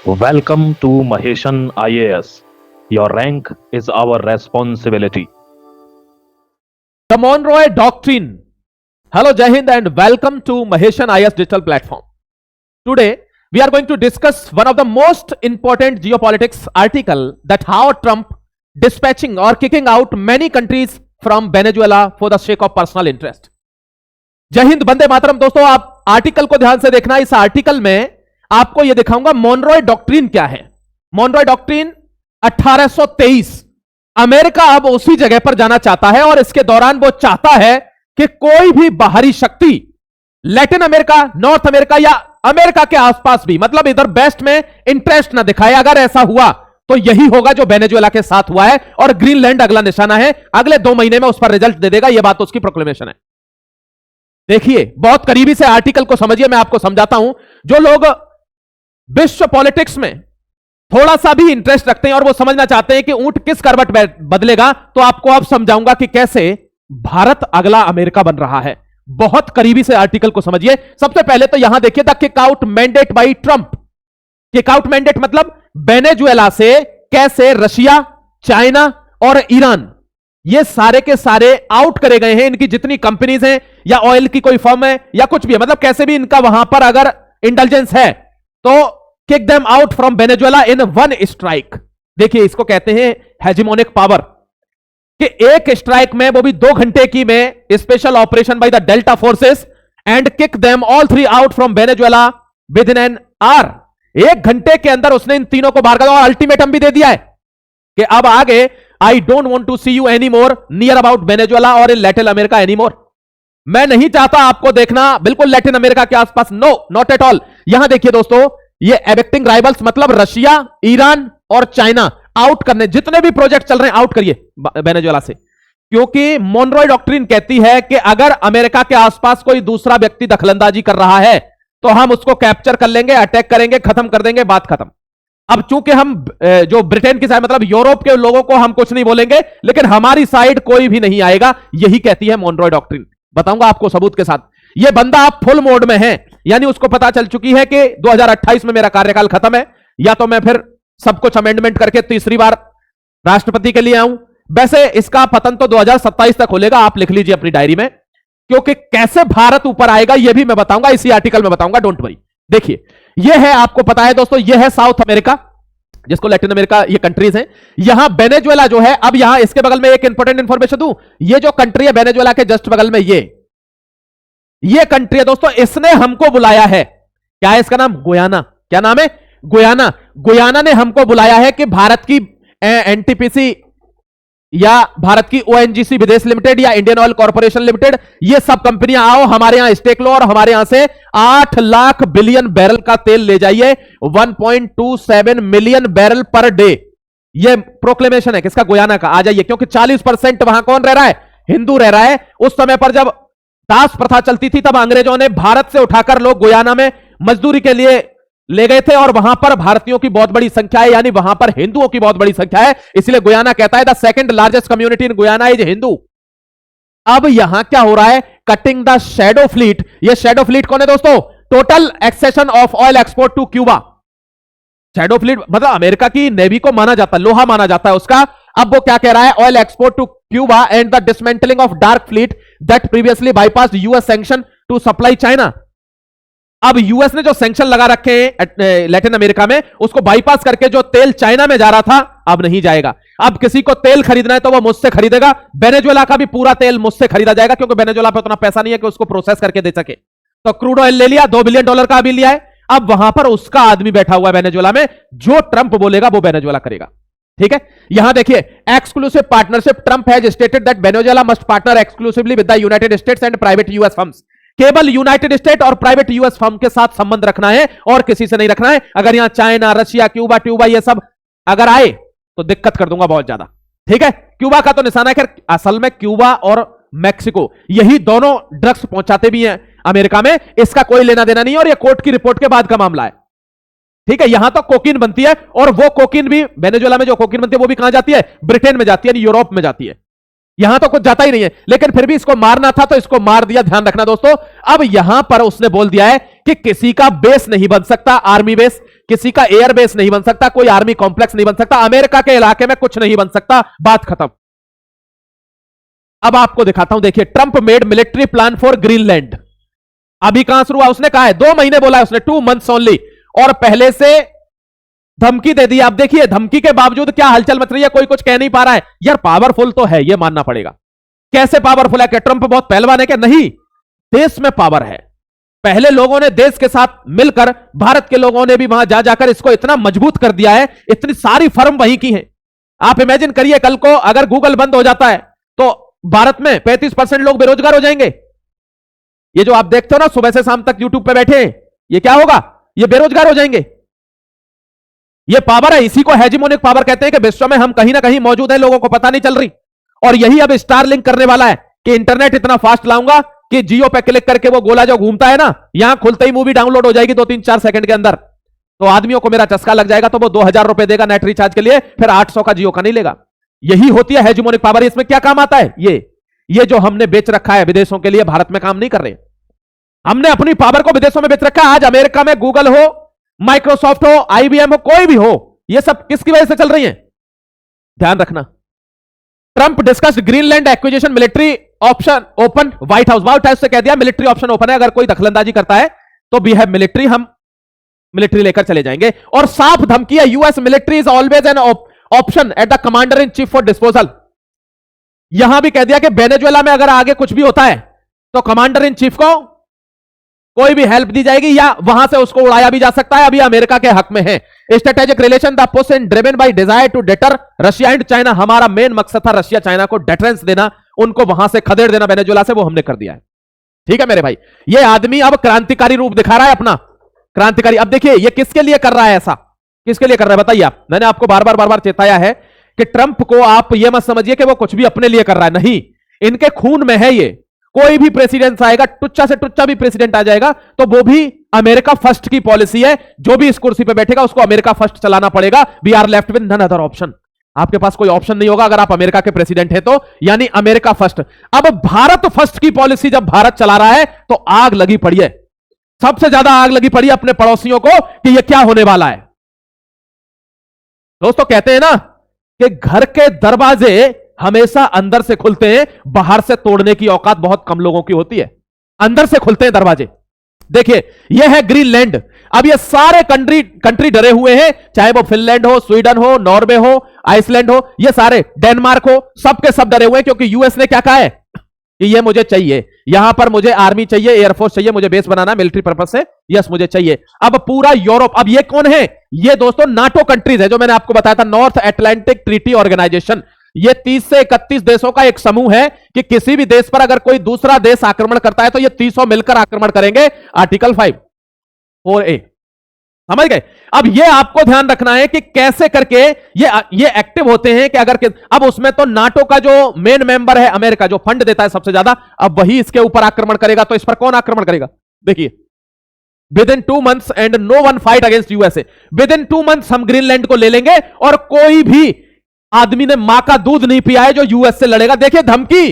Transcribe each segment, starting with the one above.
Welcome to Maheshan IAS. Your rank is our responsibility. The Monroe Doctrine. Hello, Jai Hind, and welcome to Maheshan IAS digital platform. Today, we are going to discuss one of the most important geopolitics article that how Trump dispatching or kicking out many countries from Venezuela for the sake of personal interest. जय हिंद, वंदे मातरम। दोस्तों, आप article को ध्यान से देखना। इस article में आपको यह दिखाऊंगा मोनरोय डॉक्ट्रिन क्या है। मोनरोय डॉक्ट्रिन 1823। अमेरिका अब उसी जगह पर जाना चाहता है और इसके दौरान वो चाहता है कि कोई भी बाहरी शक्ति लैटिन अमेरिका, नॉर्थ अमेरिका या अमेरिका के आसपास भी, मतलब इधर वेस्ट में इंटरेस्ट ना दिखाए। अगर ऐसा हुआ तो यही होगा जो वेनेजुएला के साथ हुआ है और ग्रीनलैंड अगला निशाना है। अगले 2 महीने में उस पर रिजल्ट दे देगा। यह बात उसकी प्रोक्लेमेशन है। देखिए, बहुत करीबी से आर्टिकल को समझिए, मैं आपको समझाता हूं। जो लोग विश्व पॉलिटिक्स में थोड़ा सा भी इंटरेस्ट रखते हैं और वो समझना चाहते हैं कि ऊंट किस करवट बदलेगा, तो आपको अब समझाऊंगा कि कैसे भारत अगला अमेरिका बन रहा है। बहुत करीबी से आर्टिकल को समझिए। सबसे पहले तो यहां देखिए, the kickout mandate by Trump. Kickout mandate मतलब वेनेजुएला से कैसे रशिया, चाइना और ईरान ये सारे के सारे आउट करे गए हैं। इनकी जितनी कंपनीज हैं या ऑयल की कोई फर्म है या कुछ भी है, मतलब कैसे भी इनका वहां पर अगर इंटेलिजेंस है तो kick them out from Venezuela in one strike. देखिए, इसको कहते हैं हेजिमोनिक पावर, कि एक स्ट्राइक में, वो भी 2 घंटे की में, special operation by the delta forces and kick them all 3 out from Venezuela with in an hour. 1 घंटे के अंदर उसने इन तीनों को बाहर कर दिया और अल्टीमेटम भी दे दिया है कि अब आगे I don't want to see you any more near about Venezuela और in Latin America any more. मैं नहीं चाहता आपको देखना बिल्कुल लैटिन अमेरिका के आसपास। No, not at all. यहां देखिए दोस्तों, ये एबेक्टिंग राइवल्स मतलब रशिया, ईरान और चाइना आउट करने, जितने भी प्रोजेक्ट चल रहे हैं आउट करिए वेनेजुएला से। क्योंकि मोनरोय डॉक्ट्रिन कहती है कि अगर अमेरिका के आसपास कोई दूसरा व्यक्ति दखलंदाजी कर रहा है तो हम उसको कैप्चर कर लेंगे, अटैक करेंगे, खत्म कर देंगे, बात खत्म। अब चूंकि हम जो ब्रिटेन की साइड, मतलब यूरोप के लोगों को हम कुछ नहीं बोलेंगे, लेकिन हमारी साइड कोई भी नहीं आएगा। यही कहती है मोनरोय डॉक्ट्रिन। बताऊंगा आपको सबूत के साथ। यह बंदा आप फुल मोड में है, यानी उसको पता चल चुकी है कि 2028 में मेरा कार्यकाल खत्म है, या तो मैं फिर सब कुछ अमेंडमेंट करके तीसरी बार राष्ट्रपति के लिए आऊं। वैसे इसका पतन तो 2027 तक होगा, आप लिख लीजिए अपनी डायरी में। क्योंकि कैसे भारत ऊपर आएगा यह भी मैं बताऊंगा, इसी आर्टिकल में बताऊंगा, डोंट वरी। देखिए, यह है, आपको पता है दोस्तों, यह है साउथ अमेरिका, जिसको लैटिन अमेरिका ये कंट्रीज हैं। यहां वेनेजुएला जो है, अब यहां इसके बगल में एक इंपॉर्टेंट इंफॉर्मेशन दूं। ये जो कंट्री है वेनेजुएला के जस्ट बगल में, ये कंट्री है दोस्तों, इसने हमको बुलाया है। क्या है इसका नाम? गुयाना। क्या नाम है? गुयाना। गुयाना ने हमको बुलाया है कि भारत की एनटीपीसी या भारत की ओएनजीसी विदेश लिमिटेड या इंडियन ऑयल कॉर्पोरेशन लिमिटेड, ये सब कंपनियां आओ, हमारे यहां स्टेक लो और हमारे यहां से 8 लाख बिलियन बैरल का तेल ले जाइए, 1.27 मिलियन बैरल पर डे। ये प्रोक्लेमेशन है किसका? गुयाना का। आ जाइए, क्योंकि 40% वहां कौन रह रहा है? हिंदू रह रहा है। उस समय पर जब दास प्रथा चलती थी, तब अंग्रेजों ने भारत से उठाकर लोग गुयाना में मजदूरी के लिए ले गए थे और वहां पर भारतीयों की बहुत बड़ी संख्या है, यानी वहां पर हिंदुओं की बहुत बड़ी संख्या है। इसलिए गुयाना कहता है the second largest community in Guyana is Hindu. अब यहां क्या हो रहा है? Cutting the shadow fleet. ये शैडो फ्लीट कौन है दोस्तों? Total cessation of oil export to Cuba. Shadow fleet मतलब अमेरिका की नेवी को माना जाता है, लोहा माना जाता है उसका। अब वो क्या कह रहा है? Oil export to Cuba and the dismantling of dark fleet that previously bypassed US sanction to supply China. अब यूएस ने जो सैंक्शन लगा रखे हैं लैटिन अमेरिका में, उसको बाईपास करके जो तेल चाइना में जा रहा था, अब नहीं जाएगा। अब किसी को तेल खरीदना है तो वो मुझसे खरीदेगा। वेनेजुएला का भी पूरा तेल मुझसे खरीदा जाएगा, क्योंकि वेनेजुएला पे उतना पैसा नहीं है कि उसको प्रोसेस करके दे सके। तो क्रूड ऑयल ले लिया, $2 बिलियन का अभी लिया है। अब वहां पर उसका आदमी बैठा हुआ है वेनेजुएला में, जो ट्रंप बोलेगा वो वेनेजुएला करेगा। ठीक है, यहां देखिए, exclusive partnership. Trump has stated that Venezuela must partner exclusively with the United states and private US firms. केवल यूनाइटेड स्टेट और प्राइवेट यूएस फर्म के साथ संबंध रखना है और किसी से नहीं रखना है। अगर यहां चाइना, रशिया, क्यूबा ये सब अगर आए तो दिक्कत कर दूंगा बहुत ज्यादा। ठीक है, क्यूबा का तो निशाना है। खैर, असल में क्यूबा और मैक्सिको यही दोनों ड्रग्स पहुंचाते भी हैं अमेरिका में, इसका कोई लेना देना नहीं है और यह कोर्ट की रिपोर्ट के बाद का मामला है। ठीक है, यहां तो कोकीन बनती है और वो कोकीन भी वेनेजुएला में जो कोकीन बनती है वो भी कहां जाती है? ब्रिटेन में जाती है, यूरोप में जाती है। यहां तो कुछ जाता ही नहीं है, लेकिन फिर भी इसको मारना था तो इसको मार दिया। ध्यान रखना दोस्तों, अब यहां पर उसने बोल दिया है कि किसी का बेस नहीं बन सकता, आर्मी बेस, किसी का एयरबेस नहीं बन सकता, कोई आर्मी कॉम्प्लेक्स नहीं बन सकता, अमेरिका के इलाके में कुछ नहीं बन सकता, बात खत्म। अब आपको दिखाता हूं, देखिए, Trump made military plan for Greenland. अभी कहां शुरू हुआ, उसने कहा है 2 महीने बोला है उसने, 2 months ओनली, और पहले से धमकी दे दी। आप देखिए, धमकी के बावजूद क्या हलचल मच रही है, कोई कुछ कह नहीं पा रहा है। यार पावरफुल तो है, यह मानना पड़ेगा। कैसे पावरफुल है? क्या ट्रंप बहुत पहलवान है क्या? नहीं, देश में पावर है। पहले लोगों ने देश के साथ मिलकर, भारत के लोगों ने भी वहां जा जाकर इसको इतना मजबूत कर दिया है, इतनी सारी फर्म वहीं की हैं। आप इमेजिन करिए, कल को अगर गूगल बंद हो जाता है तो भारत में 35% लोग बेरोजगार हो जाएंगे। ये जो आप देखते हो ना सुबह से शाम तक यूट्यूब पे बैठे हैं, ये क्या होगा? ये बेरोजगार हो जाएंगे। ये पावर है, इसी को हेजिमोनिक पावर कहते हैं कि विश्व में हम कहीं ना कहीं मौजूद है, लोगों को पता नहीं चल रही। और यही अब स्टारलिंक करने वाला है कि इंटरनेट इतना फास्ट लाऊंगा कि जियो पे क्लिक करके वो गोला जो घूमता है ना, यहां खुलते ही मूवी डाउनलोड हो जाएगी 2-3-4 सेकंड के अंदर। तो आदमियों को मेरा चस्का लग जाएगा, तो वो 2000 रुपए देगा नेट रिचार्ज के लिए, फिर 800 का जियो का नहीं लेगा। यही होती है हेजिमोनिक पावर। इसमें क्या काम आता है? ये जो हमने बेच रखा है विदेशों के लिए, भारत में काम नहीं कर रहे। हमने अपनी पावर को विदेशों में बेच रखा है। आज अमेरिका में गूगल हो, माइक्रोसॉफ्ट हो, आईबीएम हो, कोई भी हो, ये सब किसकी वजह से चल रही है? ध्यान रखना। Trump discussed Greenland acquisition, military option open. White house से कह दिया मिलिट्री ऑप्शन ओपन है, अगर कोई दखलंदाजी करता है तो वी हैव मिलिट्री, हम मिलिट्री लेकर चले जाएंगे। और साफ धमकी है, US military is always an option at the commander in chief for disposal. यहां भी कह दिया कि वेनेजुएला में अगर आगे कुछ भी होता है तो कमांडर इन चीफ को कोई भी हेल्प दी जाएगी, या वहां से उसको उड़ाया भी जा सकता है। अभी अमेरिका के हक में है। Strategic relation the push and driven by desire to deter Russia and China. हमारा मेन मकसद था रशिया चाइना को डेटरेंस देना, उनको वहां से खदेड़ देना वेनेजुएला से, वो हमने कर दिया है। ठीक है मेरे भाई, ये आदमी अब क्रांतिकारी रूप दिखा रहा है अपना, क्रांतिकारी। अब देखिए ये किसके लिए कर रहा है, ऐसा किसके लिए कर रहा है बताइए आप। मैंने आपको बार बार चेताया है कि ट्रंप को आप ये मत समझिए कि वो कुछ भी अपने लिए कर रहा है, नहीं, इनके खून में है ये। कोई भी प्रेसिडेंट आएगा, टुच्चा से टुच्चा भी प्रेसिडेंट आ जाएगा, तो वो भी अमेरिका फर्स्ट की पॉलिसी है। जो भी इस कुर्सी पे बैठेगा उसको अमेरिका फर्स्ट चलाना पड़ेगा। We are left with none other option. आपके पास कोई ऑप्शन नहीं होगा अगर आप अमेरिका के प्रेसिडेंट हैं तो, यानी अमेरिका फर्स्ट। अब भारत फर्स्ट की पॉलिसी जब भारत चला रहा है तो आग लगी पड़ी है, सबसे ज्यादा आग लगी पड़ी है अपने पड़ोसियों को कि यह क्या होने वाला है। दोस्तों कहते हैं ना कि घर के दरवाजे हमेशा अंदर से खुलते हैं, बाहर से तोड़ने की औकात बहुत कम लोगों की होती है। अंदर से खुलते हैं दरवाजे। देखिए यह है ग्रीनलैंड। अब ये सारे कंट्री डरे हुए हैं, चाहे वो फिनलैंड हो, स्वीडन हो, नॉर्वे हो, आइसलैंड हो, ये सारे, डेनमार्क हो, सबके सब डरे हुए हैं, क्योंकि यूएस ने क्या कहा है कि ये मुझे चाहिए, यहां पर मुझे आर्मी चाहिए, एयरफोर्स चाहिए, मुझे बेस बनाना मिलिट्री पर्पज से, यस मुझे चाहिए। अब पूरा यूरोप, अब ये कौन है? ये दोस्तों नाटो कंट्रीज है, जो मैंने आपको बताया था, नॉर्थ अटलांटिक ट्रीटी ऑर्गेनाइजेशन। ये 30 से 31 देशों का एक समूह है कि किसी भी देश पर अगर कोई दूसरा देश आक्रमण करता है तो ये 30 मिलकर आक्रमण करेंगे। आर्टिकल 5(4)(a) समझ गए। अब ये आपको ध्यान रखना है कि कैसे करके ये एक्टिव होते हैं कि अगर अब उसमें तो नाटो का जो मेन मेंबर है अमेरिका, जो फंड देता है सबसे ज्यादा, अब वही इसके ऊपर आक्रमण करेगा, तो इस पर कौन आक्रमण करेगा? देखिए, within 2 months and no one fight against USA. Within 2 months हम ग्रीनलैंड को ले लेंगे और कोई भी आदमी ने मां का दूध नहीं पिया है जो यूएस से लड़ेगा। देखिए धमकी,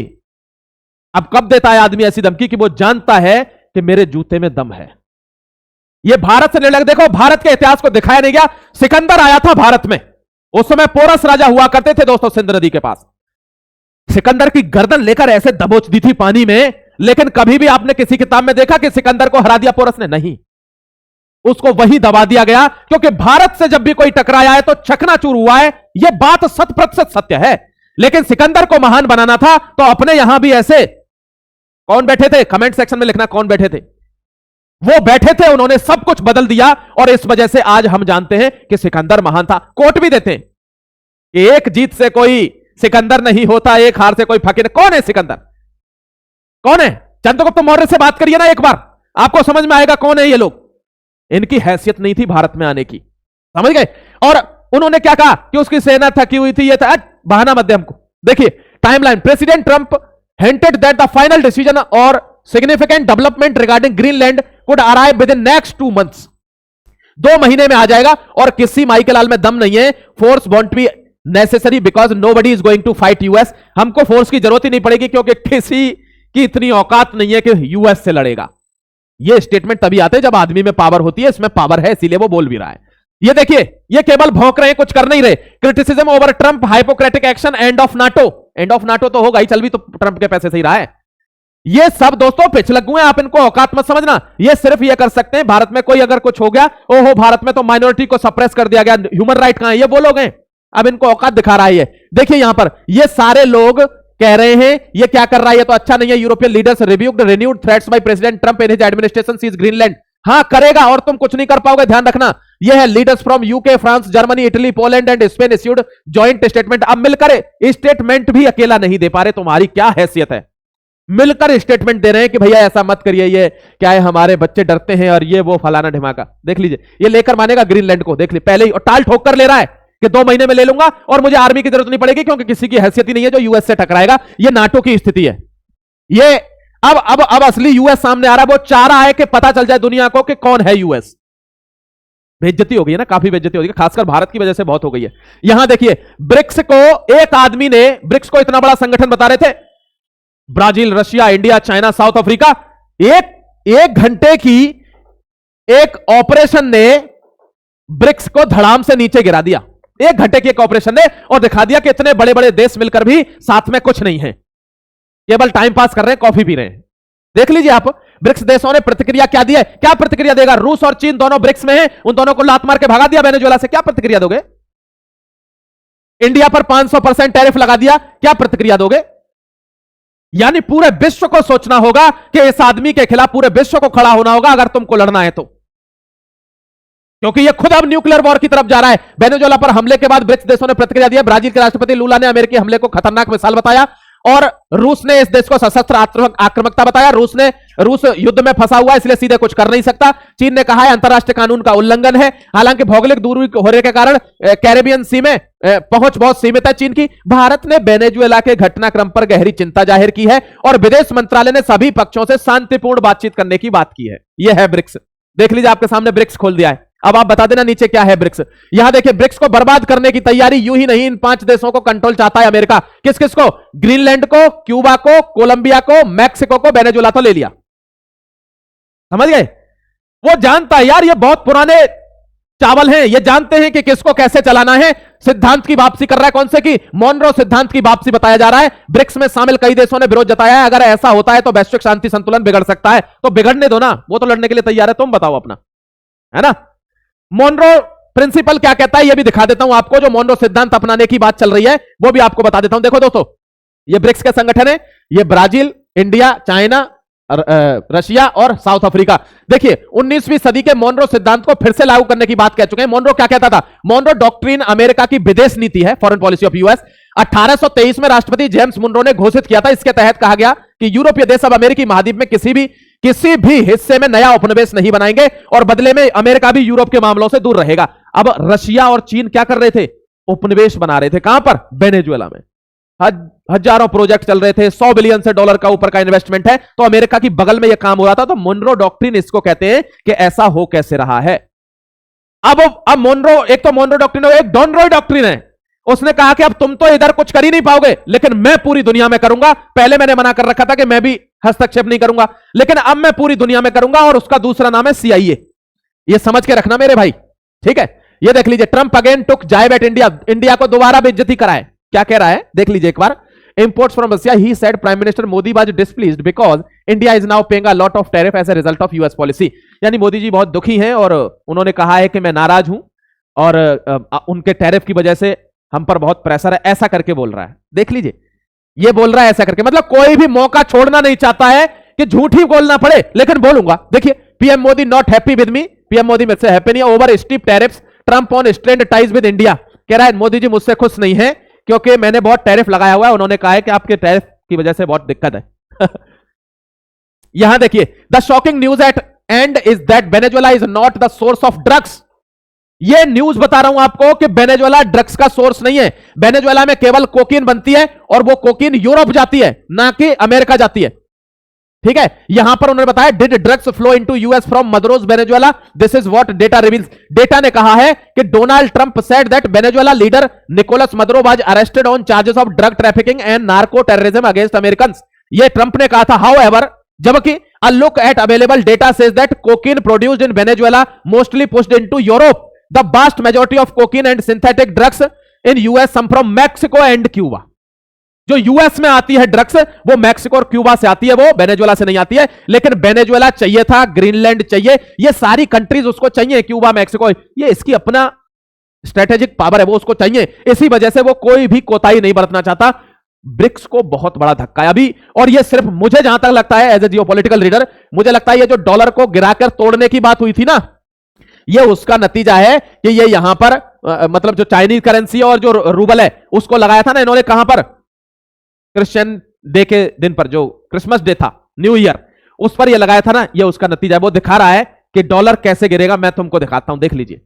अब कब देता है आदमी ऐसी धमकी कि वो जानता है कि मेरे जूते में दम है। ये भारत से लड़ेगा। देखो भारत के इतिहास को दिखाया नहीं गया। सिकंदर आया था भारत में, उस समय पोरस राजा हुआ करते थे दोस्तों सिंध नदी के पास। सिकंदर की गर्दन लेकर ऐसे दबोच दी थी पानी में, लेकिन कभी भी आपने किसी किताब में देखा कि सिकंदर को हरा दिया पोरस ने? नहीं, उसको वही दबा दिया गया, क्योंकि भारत से जब भी कोई टकराया है तो चकनाचूर हुआ है। यह बात 100% सत्य है। लेकिन सिकंदर को महान बनाना था तो अपने यहां भी ऐसे कौन बैठे थे? कमेंट सेक्शन में लिखना कौन बैठे थे। वो बैठे थे, उन्होंने सब कुछ बदल दिया, और इस वजह से आज हम जानते हैं कि सिकंदर महान था। कोट भी देते हैं कि एक जीत से कोई सिकंदर नहीं होता, एक हार से कोई फकीर। कौन है सिकंदर? कौन है? चंद्रगुप्त मौर्य से बात करिए ना एक बार, आपको समझ में आएगा कौन है ये लोग। इनकी हैसियत नहीं थी भारत में आने की, समझ गए। और उन्होंने क्या कहा कि उसकी सेना थकी हुई थी, ये था, बहाना मत दे हमको। देखिए timeline, president Trump hinted that the final decision or significant development regarding Greenland could arrive within next 2 months. 2 महीने में आ जाएगा, और किसी माई के लाल में दम नहीं है। Force won't be necessary because nobody is going to fight US. हमको फोर्स की जरूरत ही नहीं पड़ेगी, क्योंकि किसी की इतनी औकात नहीं है कि यूएस से लड़ेगा। यह स्टेटमेंट तभी आते हैं जब आदमी में पावर होती है। इसमें पावर है, इसीलिए वो बोल भी रहा है। ये देखिए, ये केवल भौंक रहे हैं, कुछ कर नहीं रहे। Criticism over Trump, hypocritic action, end of NATO. End of NATO तो होगा ही, चल भी तो ट्रंप के पैसे से ही रहा है। ये सब दोस्तों पिछलग्गू हैं, आप इनको औकात मत समझना। ये सिर्फ ये कर सकते हैं, भारत में कोई अगर कुछ हो गया, ओहो भारत में तो माइनॉरिटी को सप्रेस कर दिया गया, ह्यूमन राइट कहां है, ये वो लोग हैं। अब इनको औकात दिखा रहा है ये। देखिए यहां पर ये सारे लोग कह रहे हैं ये क्या कर रहा है, ये तो अच्छा नहीं है। European leaders reviewed renewed threats by President Trump in his administration seize Greenland. हाँ करेगा, और तुम कुछ नहीं कर पाओगे, ध्यान रखना। ये है leaders from UK, France, Germany, Italy, Poland and Spain issued joint statement. अब मिलकर स्टेटमेंट भी अकेला नहीं दे पा रहे, तुम्हारी क्या हैसियत है। मिलकर स्टेटमेंट दे रहे हैं कि भैया ऐसा मत करिए, ये क्या है, हमारे बच्चे डरते हैं और ये वो फलाना ढिमाका। देख लीजिए, ये लेकर मानेगा ग्रीनलैंड को, देख लीजिए पहले ही, और टाल ठोक कर ले रहा है कि 2 महीने में ले लूंगा और मुझे आर्मी की जरूरत नहीं पड़ेगी क्योंकि किसी की हैसियत ही नहीं है जो यूएस से टकराएगा। ये नाटो की स्थिति है। ये अब असली यूएस सामने आ रहा है। वो चाह रहा है कि पता चल जाए दुनिया को कि कौन है यूएस। बेइज्जती हो गई है ना, काफी बेइज्जती हो गई, खासकर भारत की वजह से बहुत हो गई है। यहां देखिए, ब्रिक्स को एक आदमी ने, ब्रिक्स को इतना बड़ा संगठन बता रहे थे, Brazil, Russia, India, China, south Africa, एक घंटे की एक ऑपरेशन ने ब्रिक्स को धड़ाम से नीचे गिरा दिया। 1 घंटे की एक ऑपरेशन ने, और दिखा दिया कि इतने बड़े बड़े देश मिलकर भी साथ में कुछ नहीं है, केवल टाइम पास कर रहे हैं, कॉफी पी रहे हैं। देख लीजिए आप, ब्रिक्स देशों ने प्रतिक्रिया क्या दी है। क्या प्रतिक्रिया देगा? रूस और चीन दोनों ब्रिक्स में हैं, उन दोनों को लात मार के भगा दिया वेनेजुएला से, क्या प्रतिक्रिया दोगे? इंडिया पर 500% टैरिफ लगा दिया, क्या प्रतिक्रिया दोगे? यानी पूरे विश्व को सोचना होगा कि इस आदमी के खिलाफ पूरे विश्व को खड़ा होना होगा अगर तुमको लड़ना है तो, क्योंकि ये खुद अब न्यूक्लियर वॉर की तरफ जा रहा है। वेनेजुएला पर हमले के बाद ब्रिक्स देशों ने प्रतिक्रिया दी है। ब्राजील के राष्ट्रपति लूला ने अमेरिकी हमले को खतरनाक मिसाल बताया, और रूस ने इस देश को सशस्त्र आक्रामकता बताया। रूस युद्ध में फंसा हुआ है, इसलिए सीधे कुछ कर नहीं सकता। चीन ने कहा है अंतरराष्ट्रीय कानून का उल्लंघन है। हालांकि भौगोलिक दूरी होने के कारण कैरेबियन सी में पहुंच बहुत सीमित है चीन की। भारत ने वेनेजुएला के घटनाक्रम पर गहरी चिंता जाहिर की है, और विदेश मंत्रालय ने सभी पक्षों से शांतिपूर्ण बातचीत करने की बात की है। यह है ब्रिक्स। देख लीजिए, आपके सामने ब्रिक्स खोल दिया है। अब आप बता देना नीचे क्या है ब्रिक्स। यहां देखिए, ब्रिक्स को बर्बाद करने की तैयारी। यूं ही नहीं, इन 5 देशों को कंट्रोल चाहता है अमेरिका। किस किस को? ग्रीनलैंड को, क्यूबा को, कोलंबिया को, मैक्सिको को, वेनेजुएला तो ले लिया। समझ गए? वो जानता है यार, ये बहुत पुराने चावल हैं, ये जानते हैं कि किसको कैसे चलाना है। सिद्धांत की वापसी कर रहा है, कौन से की? मोनरो सिद्धांत की वापसी बताया जा रहा है। ब्रिक्स में शामिल कई देशों ने विरोध जताया है। अगर ऐसा होता है तो वैश्विक शांति संतुलन बिगड़ सकता है, तो बिगड़ने दो ना, वो तो लड़ने के लिए तैयार है। तुम बताओ अपना, है ना। मोनरो प्रिंसिपल क्या कहता है, ये भी दिखा देता हूं आपको। जो मोनरो सिद्धांत अपनाने की बात चल रही है वो भी आपको बता देता हूं। देखो दोस्तों, ये ब्रिक्स के संगठन है, ये ब्राजील, इंडिया, चाइना, रशिया और साउथ अफ्रीका। देखिए, 19वीं सदी के मोनरो सिद्धांत को फिर से लागू करने की बात कह चुके हैं। मोनरो क्या कहता था? मोनरो डॉक्ट्रिन अमेरिका की विदेश नीति है, फॉरेन पॉलिसी ऑफ यूएस। 1823 में राष्ट्रपति जेम्स मुनरो ने घोषित किया था। इसके तहत कहा गया कि यूरोपीय देश अब अमेरिकी महाद्वीप में किसी भी हिस्से में नया उपनिवेश नहीं बनाएंगे, और बदले में अमेरिका भी यूरोप के मामलों से दूर रहेगा। अब रशिया और चीन क्या कर रहे थे? उपनिवेश बना रहे थे। कहां पर? वेनेजुएला में। हजारों प्रोजेक्ट चल रहे थे, $100 बिलियन से डॉलर का ऊपर का इन्वेस्टमेंट है, तो अमेरिका की बगल में यह काम हो रहा था। तो मोनरो डॉक्ट्रिन इसको कहते हैं कि ऐसा हो कैसे रहा है। अब मोनरो, एक तो मोनरो डॉक्ट्रिन है, एक डॉनरॉय डॉक्ट्रिन है। उसने कहा कि अब तुम तो इधर कुछ कर ही नहीं पाओगे, लेकिन मैं पूरी दुनिया में करूंगा। पहले मैंने मना कर रखा था कि मैं भी हस्तक्षेप नहीं करूंगा, लेकिन अब मैं पूरी दुनिया में करूंगा, और उसका दूसरा नाम है CIA। ये समझ के रखना मेरे भाई, ठीक है। ये देख लीजिए, ट्रंप अगेन टुक जाइब एट इंडिया। इंडिया को दोबारा बेइज्जती कराए। क्या कह रहा है देख लीजिए एक बार। Imports from Russia, he said Prime Minister Modi was displeased because India is now paying a lot of tariff as a result of US policy। यानी मोदी जी बहुत दुखी हैं, और उन्होंने कहा है कि मैं नाराज हूं, और उनके टैरिफ की वजह से हम पर बहुत प्रेशर है, ऐसा करके बोल रहा है। देख लीजिए, ये बोल रहा है ऐसा करके, मतलब कोई भी मौका छोड़ना नहीं चाहता है कि झूठ ही बोलना पड़े, लेकिन बोलूंगा। देखिए, PM Modi not happy with me. PM Modi मेरे से हैप्पी नहीं है। Over steep tariffs, Trump on strained ties with India. कह रहा है मोदी जी मुझसे खुश नहीं है क्योंकि मैंने बहुत टैरिफ लगाया हुआ है। उन्होंने कहा है कि आपके टैरिफ की वजह से बहुत दिक्कत है। यहां देखिए, the shocking news at and is that Venezuela is not the source of drugs. ये न्यूज बता रहा हूं आपको कि वेनेजुएला ड्रग्स का सोर्स नहीं है। वेनेजुएला में केवल कोकीन बनती है, और वो कोकीन यूरोप जाती है, ना कि अमेरिका जाती है, ठीक है। यहां पर उन्होंने बताया, did drugs flow into US from Maduro's Venezuela, this is what data reveals. Data ने कहा है कि Donald Trump said that Venezuela leader Nicolas Maduro was arrested on charges of drug trafficking and narco terrorism against American. ये Trump ने कहा था। However, जबकि a look at available data says that cocaine produced in Venezuela mostly pushed into Europe. The vast majority of cocaine and synthetic drugs in US some from Mexico and Cuba. जो US में आती है drugs वो Mexico और Cuba से आती है, वो वेनेजुएला से नहीं आती है। लेकिन वेनेजुएला चाहिए था, ग्रीनलैंड चाहिए, ये सारी कंट्रीज उसको चाहिए, क्यूबा, मैक्सिको, ये इसकी अपना स्ट्रेटेजिक पावर है, वो उसको चाहिए। इसी वजह से वो कोई भी कोताही नहीं बरतना चाहता। ब्रिक्स को बहुत बड़ा धक्का है अभी, और ये सिर्फ मुझे जहां तक लगता है एज ए जियोपॉलिटिकल रीडर, मुझे लगता है ये जो डॉलर को गिराकर तोड़ने की बात हुई थी ना, ये उसका नतीजा है कि ये यहां पर मतलब जो चाइनीज करेंसी और जो रूबल है उसको लगाया था ना इन्होंने, कहां पर, क्रिश्चियन डे के दिन पर, जो क्रिसमस डे था, न्यू ईयर, उस पर ये लगाया था ना, ये उसका नतीजा है। वो दिखा रहा है कि डॉलर कैसे गिरेगा। मैं तुमको दिखाता हूं, देख लीजिए,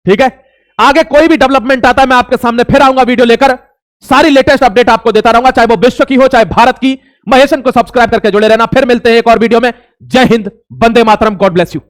ठीक है। आगे कोई भी डेवलपमेंट आता है मैं आपके सामने फिर आऊंगा वीडियो लेकर, सारी लेटेस्ट अपडेट आपको देता रहूंगा, चाहे वो विश्व की हो चाहे भारत की। महेशन को सब्सक्राइब करके जुड़े रहना। फिर मिलते हैं एक और वीडियो में। जय Hind, Vande Mataram, God bless you.